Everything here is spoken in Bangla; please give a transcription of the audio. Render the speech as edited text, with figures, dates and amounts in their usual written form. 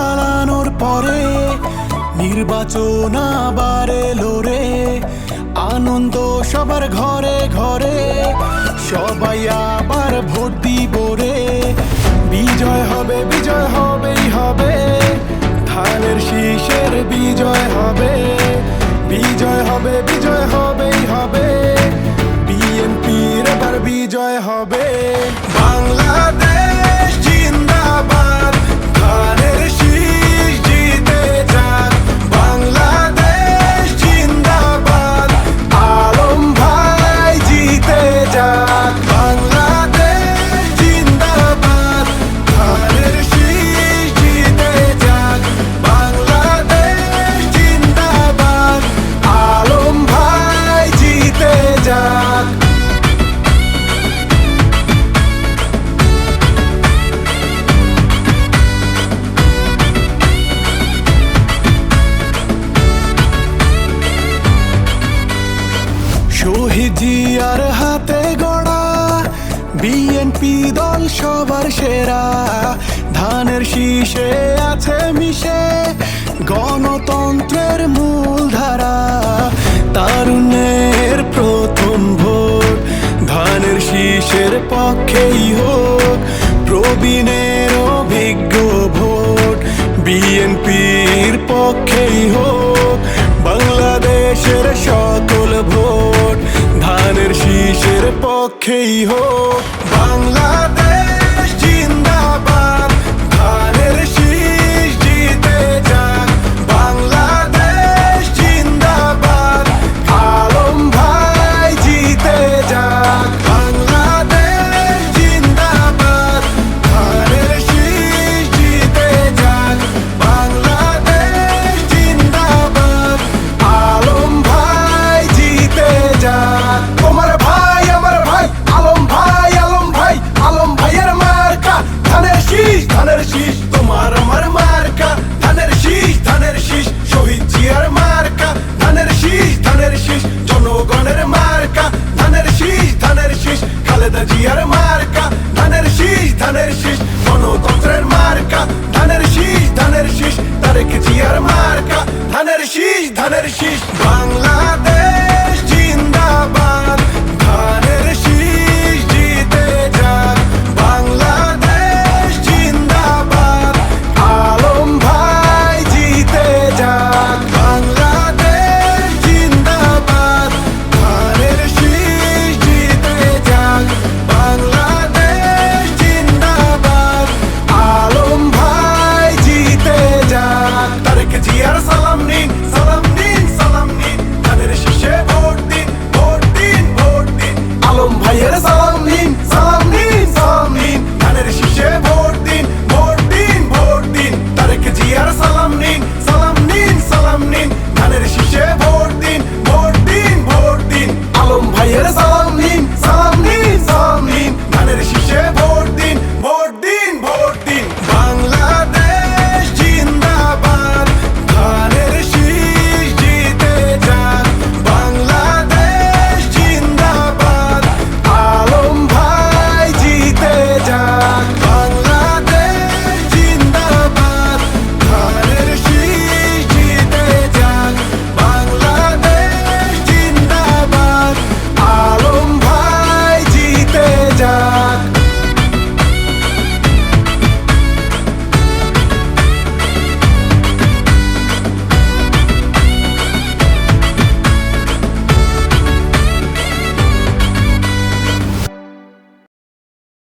পালানোর পরে নির্বাচন আবার এলো রে। আনন্দ সবার ঘরে ঘরে, সবাই আবার ভোট দিব রে। বিজয় হবে, বিজয় হবেই হবে, ধানের শীষের বিজয় হবে। বিজয় হবে, বিজয় হবেই হবে, বিএনপির এবার বিজয় হবে। বাংলাদেশ জিন্দাবাদ, ধানের শীষ জিতে যাক। বাংলাদেশ জিন্দাবাদ, আলম ভাই জিতে যাক। বাংলাদেশ জিন্দাবাদ, ধানের শীষ জিতে যাক। বাংলাদেশ জিন্দাবাদ, আলম ভাই জিতে যাক। শহীদ জিয়ার হাতে গড়া বিএনপি দল সবার সেরা। ধানের শীষে আছে মিশে গণতন্ত্রের মূল ধারা। তারুণ্যের প্রথম ভোট ধানের শীষের পক্ষেই হোক, প্রবীণের অভিজ্ঞ ভোট বিএনপির পক্ষেই হোক। বাংলাদেশের সকল ভোট ধানের শীষের পক্ষেই হোক। বাংলাদেশ জিন্দাবাদ, ধানের শীষ জিতে যাক। বাংলাদেশ জিন্দাবাদ, আলম ভাই জিতে যাক। বাংলাদেশ জিন্দাবাদ, ধানের শীষ জিতে যাক। বাংলাদেশ জিন্দাবাদ, আলম ভাই জিতে যাক। তোমার ভাই আমার ভাই আলম ভাই, আলম ভাই, আলম ভাইয়ের মার্কা ধানের শীষ, ধানের শীষ। তোমার আমার মার্কা ধানের শীষ, ধানের শীষ। শহীদ জিয়ার মার্কা ধানের শীষ, ধানের শীষ। জনগণের মার্কা ধানের শীষ, ধানের শীষ। খালেদা জিয়ার মার্কা ধানের শীষ, ধানের শীষ। গণতন্ত্রের মার্কা ধানের শীষ, ধানের শীষ। তারেক জিয়ার মার্কা ধানের শীষ, ধানের শীষ। বাংলাদেশ